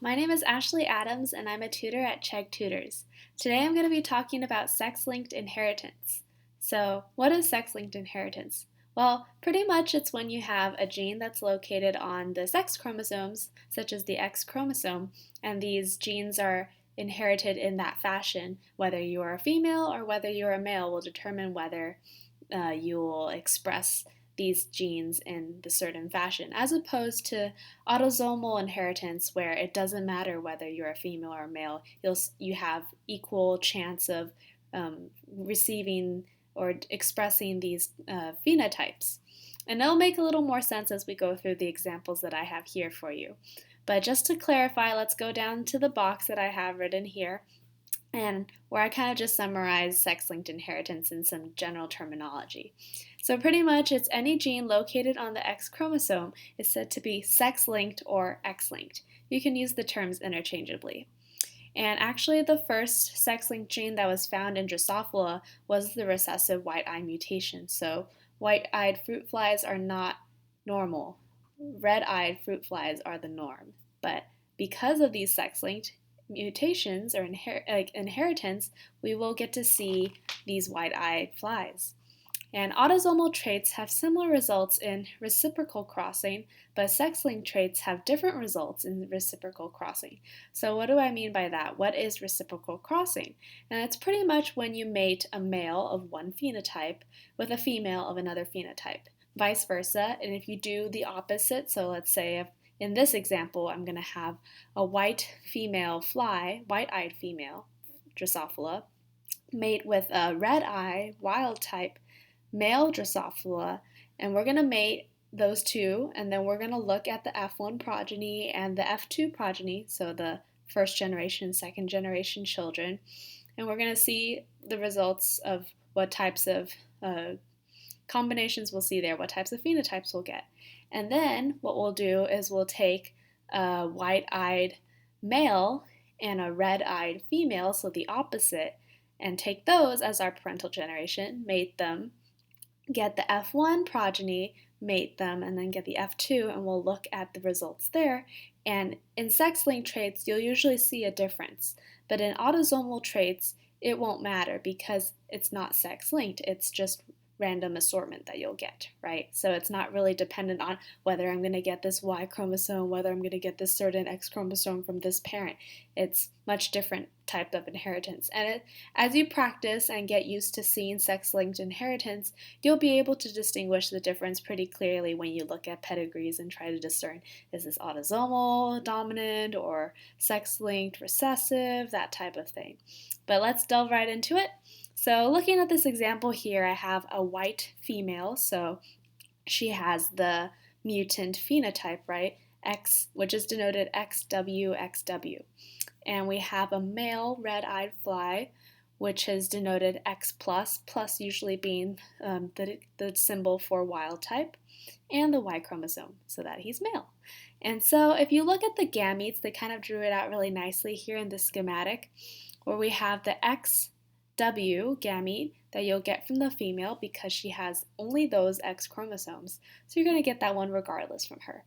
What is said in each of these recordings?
My name is Ashley Adams and I'm a tutor at Chegg Tutors. Today I'm going to be talking about sex-linked inheritance. So, what is sex-linked inheritance? Well, pretty much it's when you have a gene that's located on the sex chromosomes, such as the X chromosome, and these genes are inherited in that fashion. Whether you are a female or whether you're a male will determine whether you will express these genes in the certain fashion, as opposed to autosomal inheritance, where it doesn't matter whether you're a female or a male, you have equal chance of receiving or expressing these phenotypes. And it'll make a little more sense as we go through the examples that I have here for you. But just to clarify, let's go down to the box that I have written here, and where I kind of just summarize sex-linked inheritance in some general terminology. So pretty much it's any gene located on the X chromosome is said to be sex-linked or X-linked. You can use the terms interchangeably. And actually the first sex-linked gene that was found in Drosophila was the recessive white-eye mutation. So white-eyed fruit flies are not normal. Red-eyed fruit flies are the norm. But because of these sex-linked mutations or inheritance, we will get to see these white-eyed flies. And autosomal traits have similar results in reciprocal crossing, but sex-linked traits have different results in reciprocal crossing. So what do I mean by that? What is reciprocal crossing? And it's pretty much when you mate a male of one phenotype with a female of another phenotype, vice versa. And if you do the opposite, so let's say if in this example I'm going to have a white female fly, white-eyed female, Drosophila, mate with a red-eye wild-type male Drosophila, and we're going to mate those two, and then we're going to look at the F1 progeny and the F2 progeny, so the first generation, second generation children, and we're going to see the results of what types of combinations we'll see there, what types of phenotypes we'll get. And then what we'll do is we'll take a white-eyed male and a red-eyed female, so the opposite, and take those as our parental generation, mate them, get the F1 progeny, mate them, and then get the F2, and we'll look at the results there. And in sex-linked traits, you'll usually see a difference. But in autosomal traits, it won't matter because it's not sex-linked. It's just random assortment that you'll get, right? So it's not really dependent on whether I'm going to get this Y chromosome, whether I'm going to get this certain X chromosome from this parent. It's much different type of inheritance. And as you practice and get used to seeing sex-linked inheritance, you'll be able to distinguish the difference pretty clearly when you look at pedigrees and try to discern, is this autosomal dominant or sex-linked recessive, that type of thing. But let's delve right into it. So looking at this example here, I have a white female, so she has the mutant phenotype, right? X, which is denoted XWXW. And we have a male red-eyed fly, which is denoted X+, plus usually being the symbol for wild type, and the Y chromosome, so that he's male. And so if you look at the gametes, they kind of drew it out really nicely here in the schematic, where we have the XW gamete that you'll get from the female because she has only those X chromosomes. So you're going to get that one regardless from her.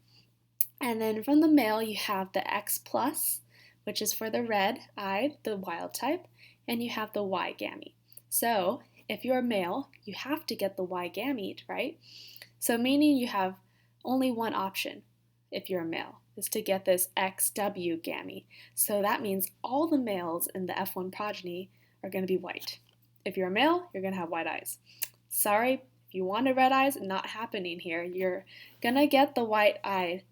And then from the male, you have the X+, which is for the red-eyed, the wild type, and you have the Y gamete. So if you're a male, you have to get the Y gamete, right? So meaning you have only one option if you're a male, is to get this XW gamete. So that means all the males in the F1 progeny are going to be white. If you're a male, you're going to have white eyes. Sorry, if you wanted red eyes, not happening here. You're going to get the white eye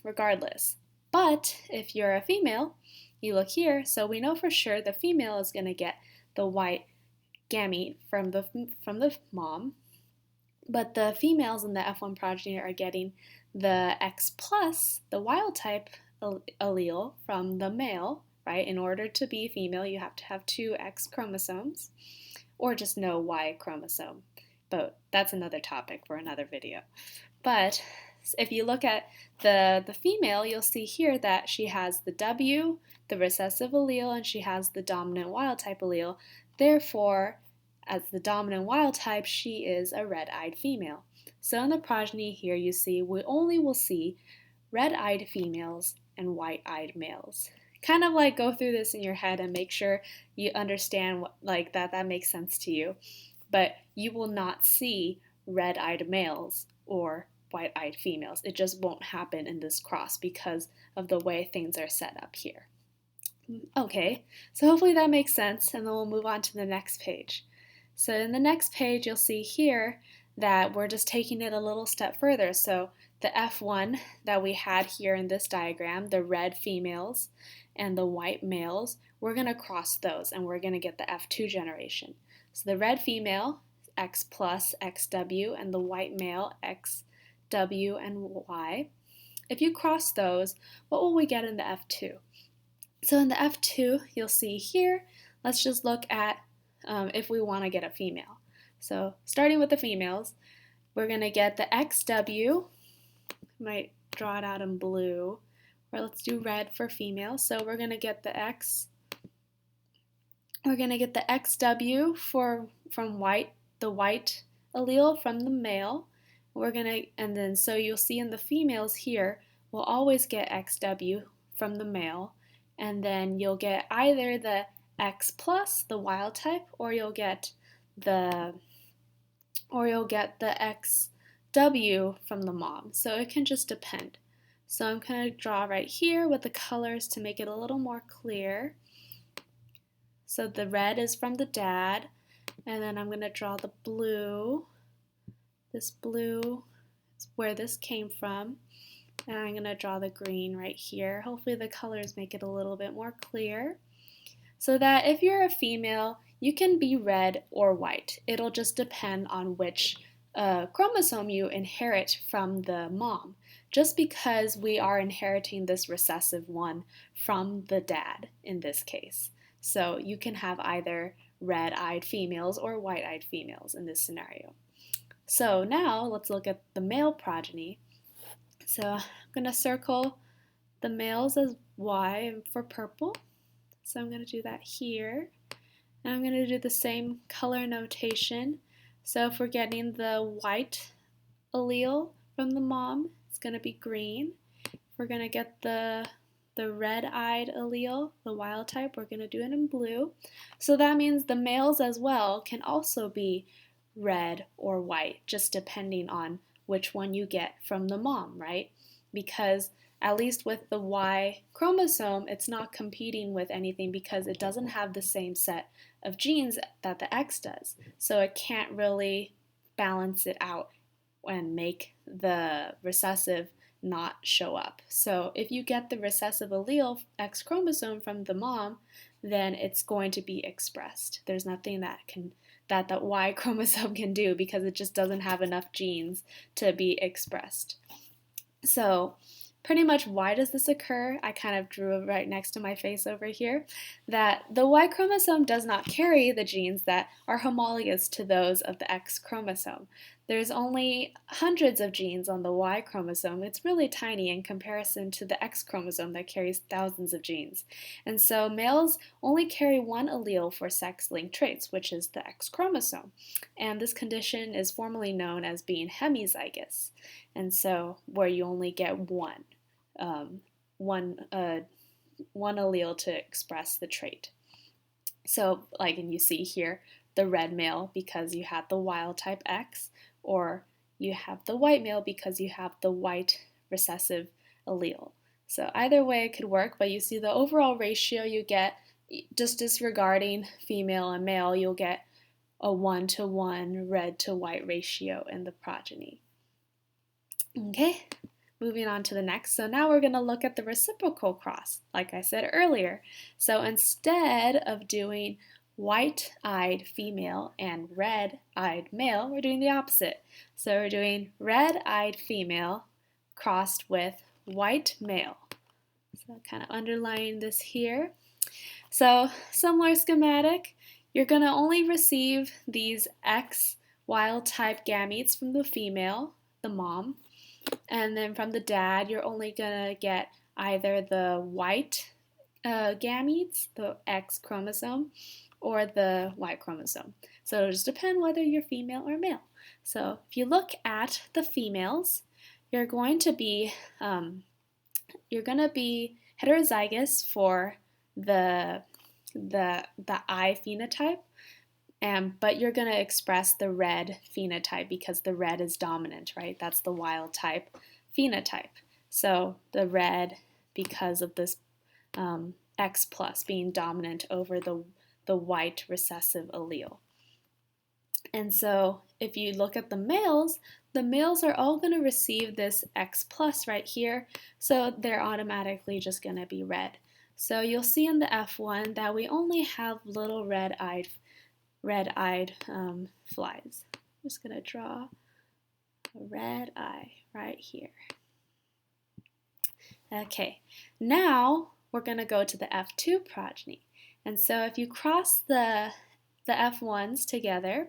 regardless. But if you're a female, you look here, so we know for sure the female is going to get the white gamete from the mom, but the females in the F1 progeny are getting the X+, the wild type allele from the male, right? In order to be female, you have to have two X chromosomes, or just no Y chromosome. But that's another topic for another video. But if you look at the female, you'll see here that she has the W, the recessive allele, and she has the dominant wild type allele. Therefore, as the dominant wild type, she is a red-eyed female. So in the progeny here, you see we only will see red-eyed females and white-eyed males. Kind of like go through this in your head and make sure you understand that makes sense to you. But you will not see red-eyed males or white-eyed females. It just won't happen in this cross because of the way things are set up here. Okay, so hopefully that makes sense, and then we'll move on to the next page. So in the next page, you'll see here that we're just taking it a little step further. So the F1 that we had here in this diagram, the red females and the white males, we're going to cross those and we're going to get the F2 generation. So the red female, X plus XW, and the white male, XW and Y. If you cross those, what will we get in the F2? So in the F2, you'll see here, let's just look at if we want to get a female. So starting with the females, we're going to get the XW, might draw it out in blue, or let's do red for female. So we're going to get the XW from white, the white allele from the male. So you'll see in the females here, we'll always get XW from the male, and then you'll get either the X plus, the wild type, or you'll get the XW from the mom. So it can just depend. So I'm going to draw right here with the colors to make it a little more clear. So the red is from the dad, and then I'm going to draw the blue. This blue is where this came from, and I'm going to draw the green right here. Hopefully the colors make it a little bit more clear. So that if you're a female, you can be red or white. It'll just depend on which chromosome you inherit from the mom, just because we are inheriting this recessive one from the dad in this case. So you can have either red-eyed females or white-eyed females in this scenario. So now let's look at the male progeny. So I'm going to circle the males as Y for purple. So I'm going to do that here. And I'm going to do the same color notation. So if we're getting the white allele from the mom, it's going to be green. If we're going to get the red-eyed allele, the wild type, we're going to do it in blue. So that means the males as well can also be red or white, just depending on which one you get from the mom, right? Because at least with the Y chromosome, it's not competing with anything because it doesn't have the same set of genes that the X does. So it can't really balance it out and make the recessive not show up. So if you get the recessive allele X chromosome from the mom, then it's going to be expressed. There's nothing that the Y chromosome can do because it just doesn't have enough genes to be expressed. So pretty much why does this occur? I kind of drew it right next to my face over here, that the Y chromosome does not carry the genes that are homologous to those of the X chromosome. There's only hundreds of genes on the Y chromosome. It's really tiny in comparison to the X chromosome that carries thousands of genes. And so males only carry one allele for sex-linked traits, which is the X chromosome. And this condition is formally known as being hemizygous. And so where you only get one allele to express the trait. So and you see here, the red male because you have the wild type X, or you have the white male because you have the white recessive allele. So either way it could work, but you see the overall ratio you get, just disregarding female and male, you'll get a 1-to-1 red to white ratio in the progeny. Okay, moving on to the next. So now we're going to look at the reciprocal cross, like I said earlier. So instead of doing white-eyed female and red-eyed male, we're doing the opposite. So we're doing red-eyed female crossed with white male. So kind of underline this here. So similar schematic, you're going to only receive these X wild-type gametes from the female, the mom, and then from the dad, you're only going to get either the white gametes, the X chromosome, or the Y chromosome. So it'll just depend whether you're female or male. So if you look at the females, you're going to be you're gonna be heterozygous for the I phenotype, but you're going to express the red phenotype because the red is dominant, right? That's the wild type phenotype. So the red, because of this X plus being dominant over the white recessive allele. And so if you look at the males are all going to receive this X plus right here, so they're automatically just going to be red. So you'll see in the F1 that we only have little red-eyed flies. I'm just going to draw a red eye right here. Okay, now we're going to go to the F2 progeny. And so if you cross the F1s together,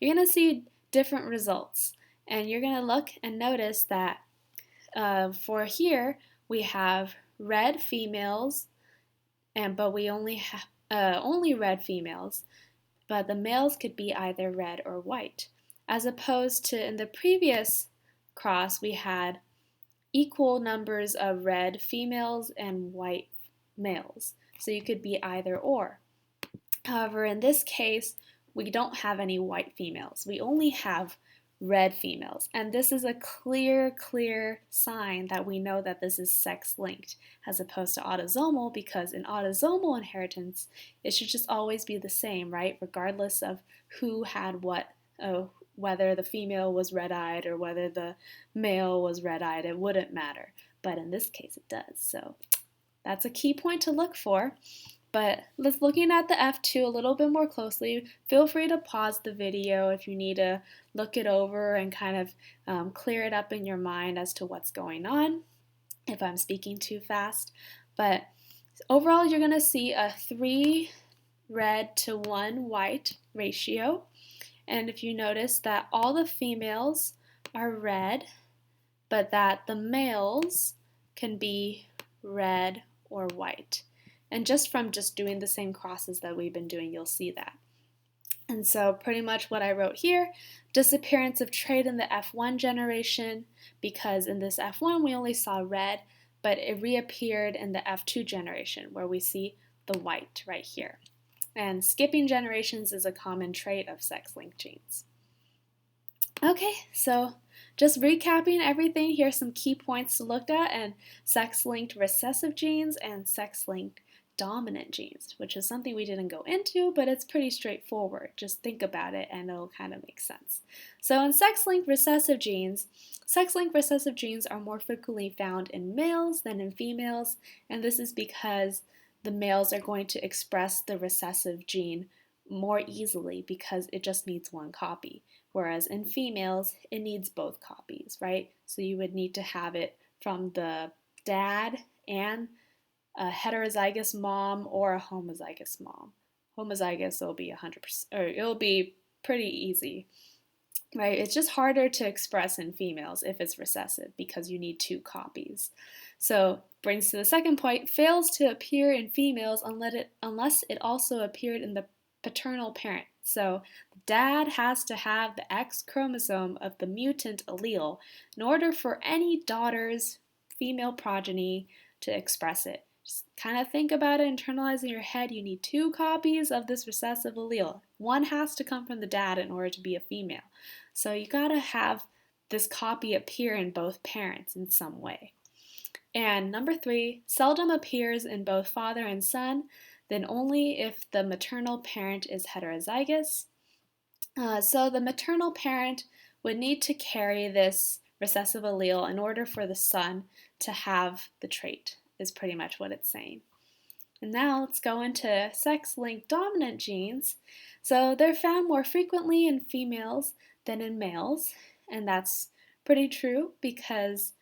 you're going to see different results. And you're going to look and notice that for here we have red females, but we only have only red females, but the males could be either red or white. As opposed to in the previous cross, we had equal numbers of red females and white males. So you could be either or. However, in this case, we don't have any white females. We only have red females. And this is a clear sign that we know that this is sex-linked as opposed to autosomal, because in autosomal inheritance, it should just always be the same, right? Regardless of who had what, whether the female was red-eyed or whether the male was red-eyed, it wouldn't matter. But in this case, it does. So that's a key point to look for. But let's looking at the F2 a little bit more closely. Feel free to pause the video if you need to look it over and kind of clear it up in your mind as to what's going on, if I'm speaking too fast. But overall, you're going to see a 3 red to 1 white ratio. And if you notice that all the females are red, but that the males can be red or white. And just from doing the same crosses that we've been doing, you'll see that. And so pretty much what I wrote here, disappearance of trait in the F1 generation, because in this F1 we only saw red, but it reappeared in the F2 generation where we see the white right here. And skipping generations is a common trait of sex-linked genes. Okay, so just recapping everything, here's some key points to look at, and sex-linked recessive genes and sex-linked dominant genes, which is something we didn't go into, but it's pretty straightforward. Just think about it and it'll kind of make sense. So in sex-linked recessive genes are more frequently found in males than in females, and this is because the males are going to express the recessive gene more easily because it just needs one copy. Whereas in females, it needs both copies, right? So you would need to have it from the dad and a heterozygous mom or a homozygous mom. Homozygous will be 100%, or it'll be pretty easy, right? It's just harder to express in females if it's recessive because you need 2 copies. So brings to the second point, fails to appear in females unless it also appeared in the paternal parent. So dad has to have the X chromosome of the mutant allele in order for any daughter's female progeny to express it. Just kind of think about it, internalize in your head, you need 2 copies of this recessive allele. One has to come from the dad in order to be a female. So you gotta have this copy appear in both parents in some way. And number 3, seldom appears in both father and son, then only if the maternal parent is heterozygous. So the maternal parent would need to carry this recessive allele in order for the son to have the trait, is pretty much what it's saying. And now let's go into sex-linked dominant genes. So they're found more frequently in females than in males, and that's pretty true because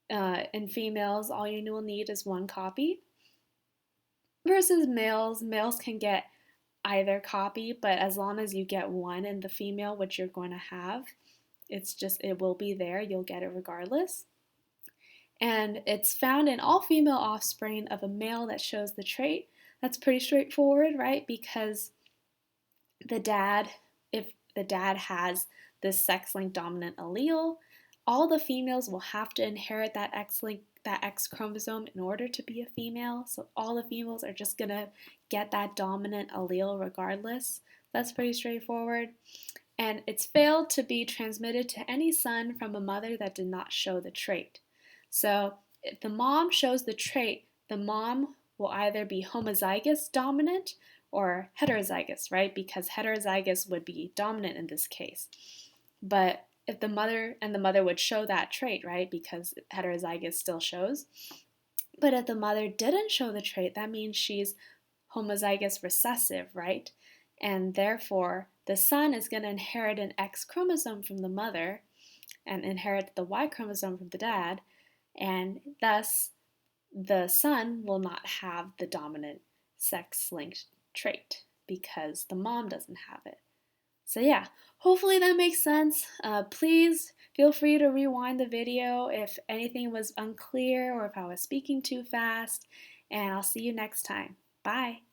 in females, all you will need is 1 copy. Versus males can get either copy, but as long as you get 1 in the female, which you're going to have, it will be there. You'll get it regardless. And it's found in all female offspring of a male that shows the trait. That's pretty straightforward, right? Because if the dad has this sex-linked dominant allele, all the females will have to inherit that that X chromosome in order to be a female. So all the females are just going to get that dominant allele regardless. That's pretty straightforward. And it's failed to be transmitted to any son from a mother that did not show the trait. So if the mom shows the trait, the mom will either be homozygous dominant or heterozygous, right? Because heterozygous would be dominant in this case. But if the mother would show that trait, right? Because heterozygous still shows. But if the mother didn't show the trait, that means she's homozygous recessive, right? And therefore, the son is going to inherit an X chromosome from the mother and inherit the Y chromosome from the dad, and thus the son will not have the dominant sex-linked trait because the mom doesn't have it. So yeah, hopefully that makes sense. Please feel free to rewind the video if anything was unclear or if I was speaking too fast, and I'll see you next time. Bye!